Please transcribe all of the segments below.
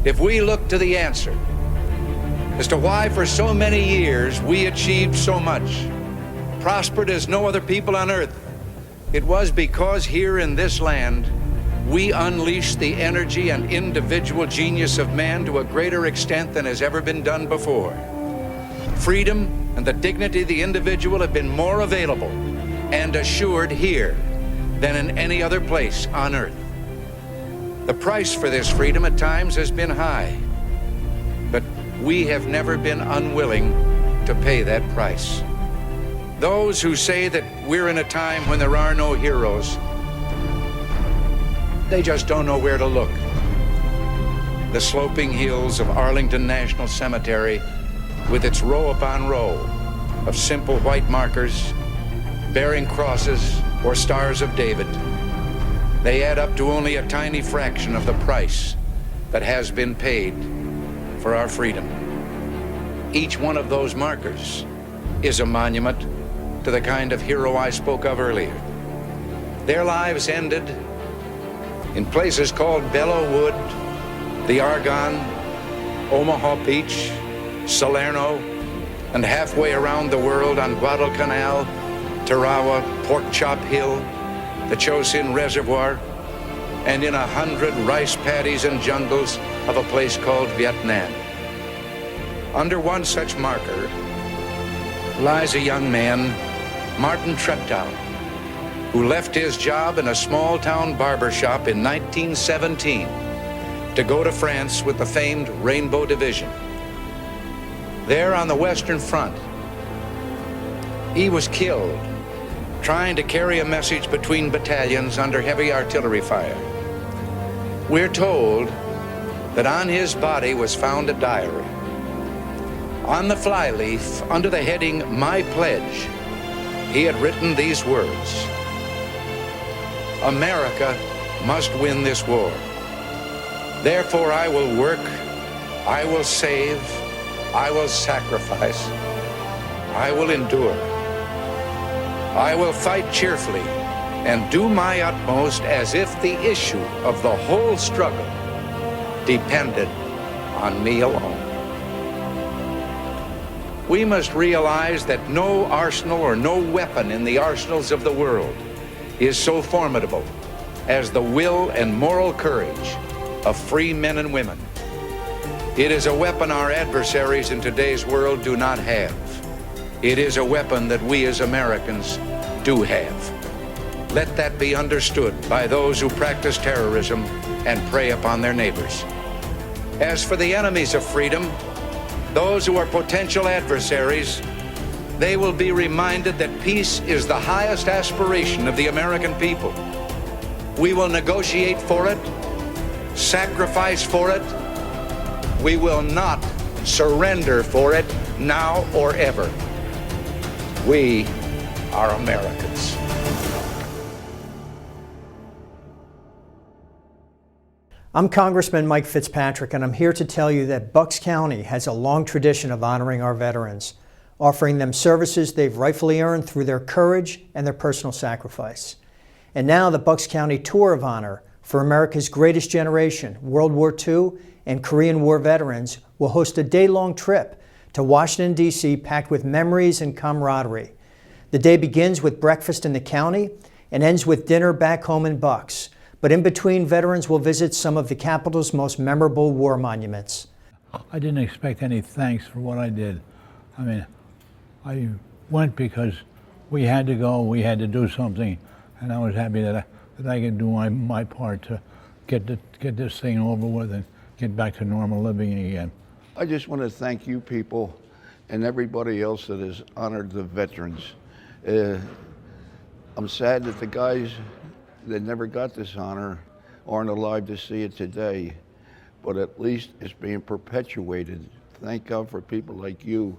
if we look to the answer as to why for so many years we achieved so much, prospered as no other people on earth, it was because here in this land, we unleashed the energy and individual genius of man to a greater extent than has ever been done before. Freedom and the dignity of the individual have been more available and assured here than in any other place on earth. The price for this freedom at times has been high, but we have never been unwilling to pay that price. Those who say that we're in a time when there are no heroes, they just don't know where to look. The sloping hills of Arlington National Cemetery, with its row upon row of simple white markers bearing crosses or stars of David, they add up to only a tiny fraction of the price that has been paid for our freedom. Each one of those markers is a monument to the kind of hero I spoke of earlier. Their lives ended in places called Belleau Wood, the Argonne, Omaha Beach, Salerno, and halfway around the world on Guadalcanal, Tarawa, Pork Chop Hill, the Chosin Reservoir, and in 100 rice paddies and jungles of a place called Vietnam. Under one such marker lies a young man, Martin Treptow, who left his job in a small-town barber shop in 1917 to go to France with the famed Rainbow Division. There on the Western Front, he was killed trying to carry a message between battalions under heavy artillery fire. We're told that on his body was found a diary. On the flyleaf, under the heading, My Pledge, he had written these words: America must win this war. Therefore I will work, I will save, I will sacrifice, I will endure. I will fight cheerfully and do my utmost as if the issue of the whole struggle depended on me alone. We must realize that no arsenal or no weapon in the arsenals of the world is so formidable as the will and moral courage of free men and women. It is a weapon our adversaries in today's world do not have. It is a weapon that we as Americans do have. Let that be understood by those who practice terrorism and prey upon their neighbors. As for the enemies of freedom, those who are potential adversaries, they will be reminded that peace is the highest aspiration of the American people. We will negotiate for it, sacrifice for it. We will not surrender for it now or ever. We are Americans. I'm Congressman Mike Fitzpatrick, and I'm here to tell you that Bucks County has a long tradition of honoring our veterans, offering them services they've rightfully earned through their courage and their personal sacrifice. And now the Bucks County Tour of Honor for America's Greatest Generation, World War II and Korean War veterans will host a day-long trip to Washington, D.C. packed with memories and camaraderie. The day begins with breakfast in the county and ends with dinner back home in Bucks. But in between, veterans will visit some of the capital's most memorable war monuments. I didn't expect any thanks for what I did. I mean, I went because we had to go, we had to do something, and I was happy that I could do my part to get this thing over with and get back to normal living again. I just want to thank you people and everybody else that has honored the veterans. I'm sad that the guys that never got this honor aren't alive to see it today, but at least it's being perpetuated. Thank God for people like you.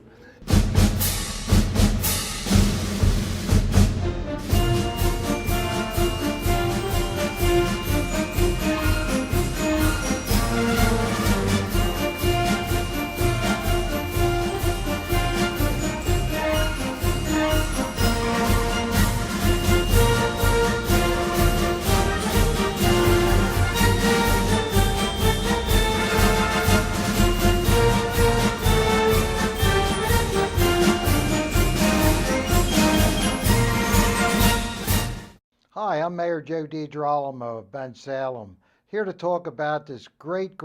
Hi, I'm Mayor Joe DiGirolamo of Bensalem, here to talk about this great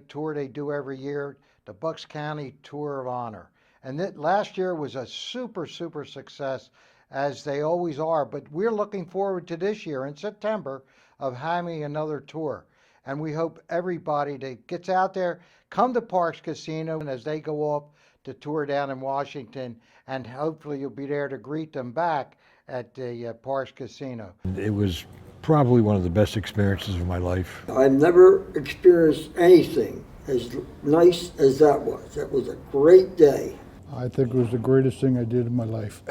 tour they do every year, the Bucks County Tour of Honor. And last year was a super success, as they always are, but we're looking forward to this year in September of having another tour. And we hope everybody that gets out there, come to Parx Casino, and as they go off to tour down in Washington, and hopefully you'll be there to greet them back at the Parx Casino. It was probably one of the best experiences of my life. I've never experienced anything as nice as that was. That was a great day. I think it was the greatest thing I did in my life.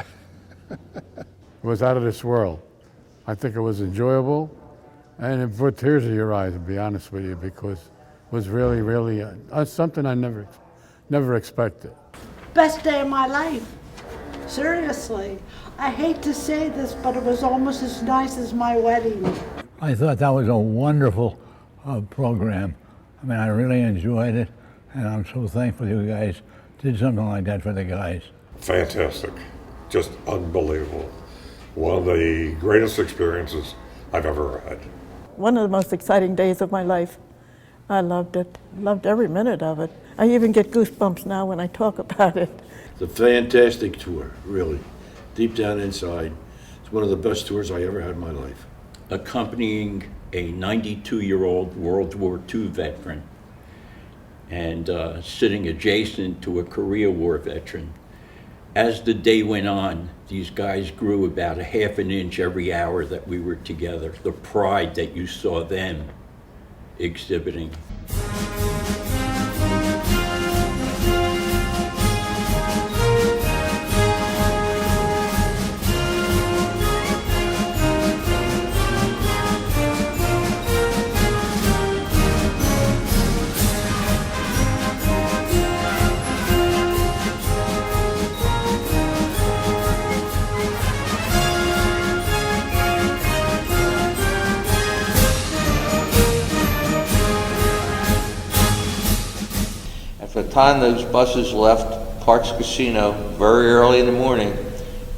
It was out of this world. I think it was enjoyable, and it brought tears to your eyes, to be honest with you, because it was really something I never expected. Best day of my life. Seriously. I hate to say this, but it was almost as nice as my wedding. I thought that was a wonderful program. I mean, I really enjoyed it, and I'm so thankful you guys did something like that for the guys. Fantastic. Just unbelievable. One of the greatest experiences I've ever had. One of the most exciting days of my life. I loved it. Loved every minute of it. I even get goosebumps now when I talk about it. It's a fantastic tour, really. Deep down inside, it's one of the best tours I ever had in my life. Accompanying a 92-year-old World War II veteran and sitting adjacent to a Korea War veteran. As the day went on, these guys grew about a half an inch every hour that we were together. The pride that you saw them exhibiting. By the time those buses left Parx Casino very early in the morning,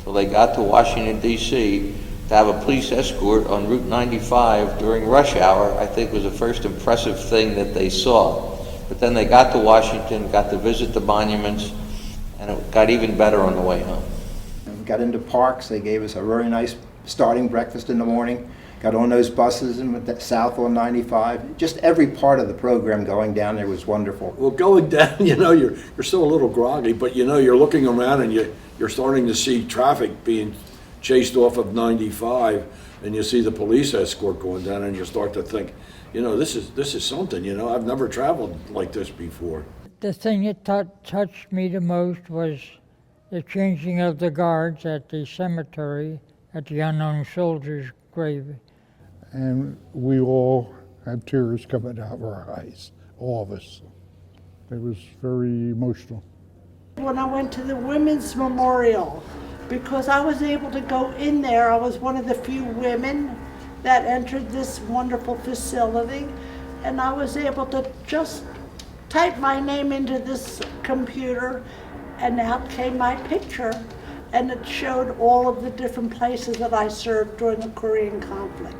till they got to Washington, D.C., to have a police escort on Route 95 during rush hour, I think was the first impressive thing that they saw. But then they got to Washington, got to visit the monuments, and it got even better on the way home. We got into Parx. They gave us a very nice starting breakfast in the morning. Got on those buses and went south on 95. Just every part of the program going down there was wonderful. Well, going down, you're still a little groggy, but you're looking around and you're starting to see traffic being chased off of 95, and you see the police escort going down, and you start to think, this is something. I've never traveled like this before. The thing that touched me the most was the changing of the guards at the cemetery at the unknown soldiers' grave. And we all had tears coming out of our eyes, all of us. It was very emotional. When I went to the Women's Memorial, because I was able to go in there, I was one of the few women that entered this wonderful facility, and I was able to just type my name into this computer, and out came my picture, and it showed all of the different places that I served during the Korean conflict.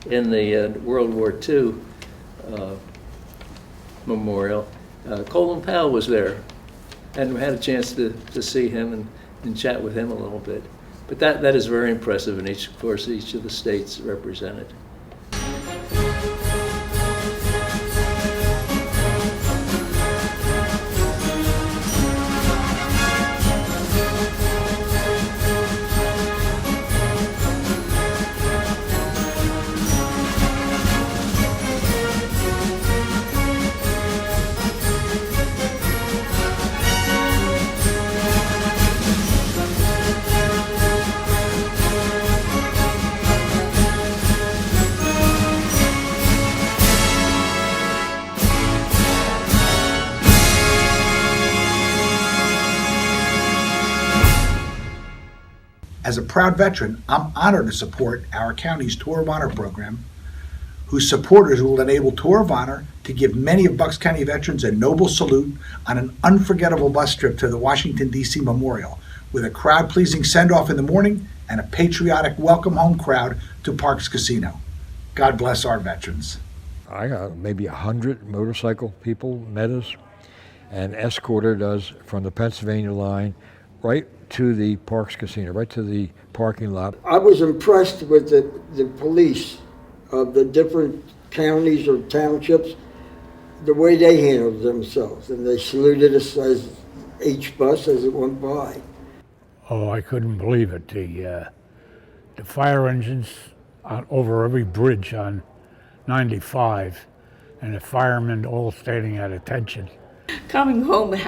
In the World War II memorial, Colin Powell was there, and we had a chance to see him and chat with him a little bit. But that is very impressive in each of the states represented. As a proud veteran, I'm honored to support our county's Tour of Honor program, whose supporters will enable Tour of Honor to give many of Bucks County veterans a noble salute on an unforgettable bus trip to the Washington, D.C. Memorial, with a crowd-pleasing send-off in the morning and a patriotic welcome home crowd to Parks Casino. God bless our veterans. I got maybe 100 motorcycle people met us and escorted us from the Pennsylvania line right to the Parks Casino, right to the parking lot. I was impressed with the police of the different counties or townships, the way they handled themselves, and they saluted us as each bus as it went by. Oh, I couldn't believe it. The fire engines over every bridge on 95, and the firemen all standing at attention. Coming home,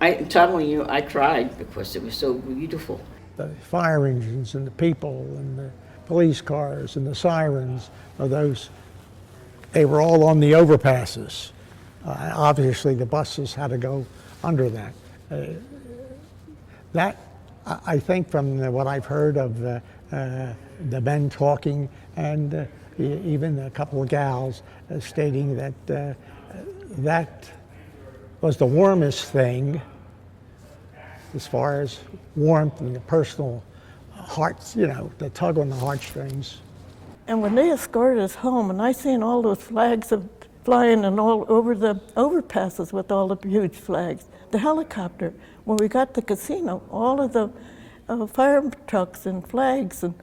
I'm telling you, I cried because it was so beautiful. The fire engines and the people and the police cars and the sirens they were all on the overpasses. Obviously, the buses had to go under that. That, I think, from what I've heard of the men talking and even a couple of gals stating that that was the warmest thing as far as warmth and the personal hearts, the tug on the heartstrings. And when they escorted us home, and I seen all those flags flying and all over the overpasses with all the huge flags, the helicopter, when we got to the casino, all of the fire trucks and flags, and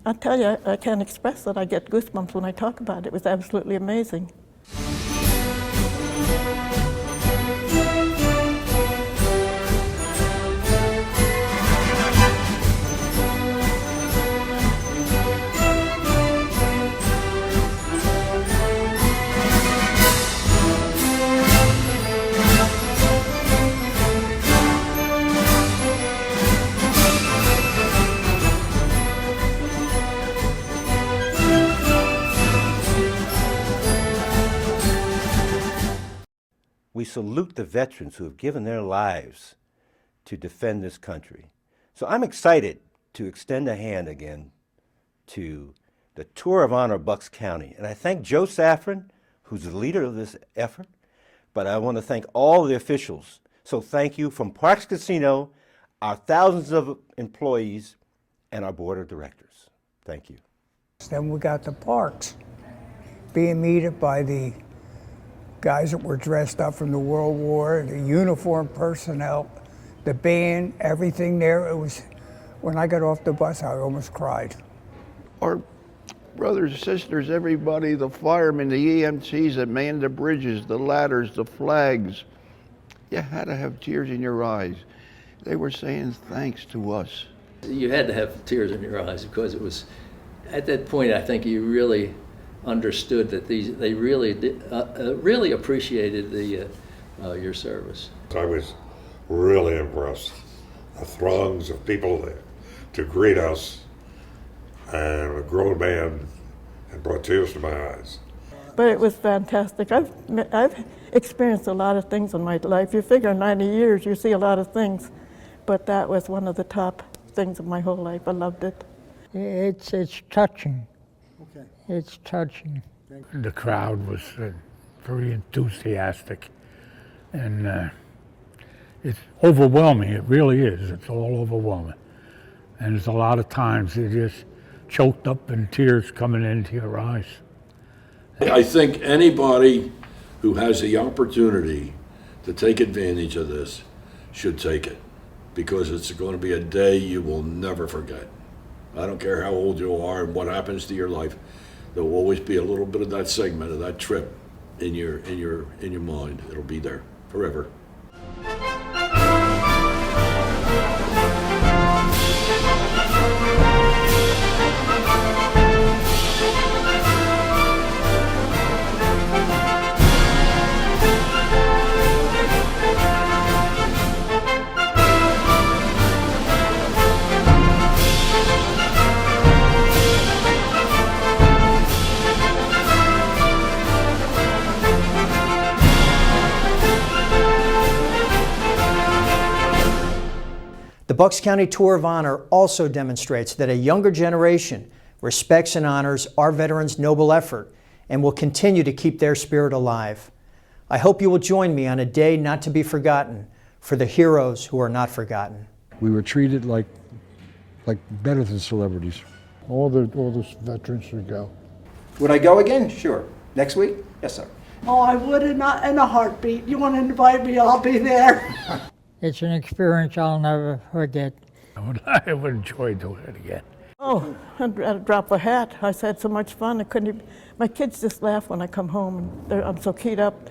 I tell you, I can't express it. I get goosebumps when I talk about it. It was absolutely amazing. We salute the veterans who have given their lives to defend this country. So I'm excited to extend a hand again to the Tour of Honor Bucks County. And I thank Joe Safran, who's the leader of this effort, but I want to thank all the officials. So thank you from Parks Casino, our thousands of employees, and our board of directors. Thank you. Then we got the parks being meted by the guys that were dressed up from the World War, the uniformed personnel, the band, everything there. It was, when I got off the bus, I almost cried. Our brothers and sisters, everybody, the firemen, the EMTs that manned the bridges, the ladders, the flags, you had to have tears in your eyes. They were saying thanks to us. You had to have tears in your eyes because it was, at that point, I think you really understood that they really really appreciated your service. I was really impressed. The throngs of people there to greet us, and a grown man, and brought tears to my eyes. But it was fantastic. I've experienced a lot of things in my life. You figure in 90 years, you see a lot of things, but that was one of the top things of my whole life. I loved it. It's touching. Okay. It's touching. The crowd was very enthusiastic, and it's overwhelming. It really is. It's all overwhelming. And there's a lot of times you're just choked up and tears coming into your eyes. I think anybody who has the opportunity to take advantage of this should take it, because it's going to be a day you will never forget. I don't care how old you are and what happens to your life. There will always be a little bit of that segment of that trip in your mind. It'll be there forever. The Bucks County Tour of Honor also demonstrates that a younger generation respects and honors our veterans' noble effort and will continue to keep their spirit alive. I hope you will join me on a day not to be forgotten for the heroes who are not forgotten. We were treated like like better than celebrities. All the veterans should go. Would I go again? Sure. Next week? Yes, sir. Oh, I would in a heartbeat. You want to invite me, I'll be there. It's an experience I'll never forget. I would enjoy doing it again. Oh, I'd drop a hat. I had so much fun. I couldn't. My kids just laugh when I come home. I'm so keyed up.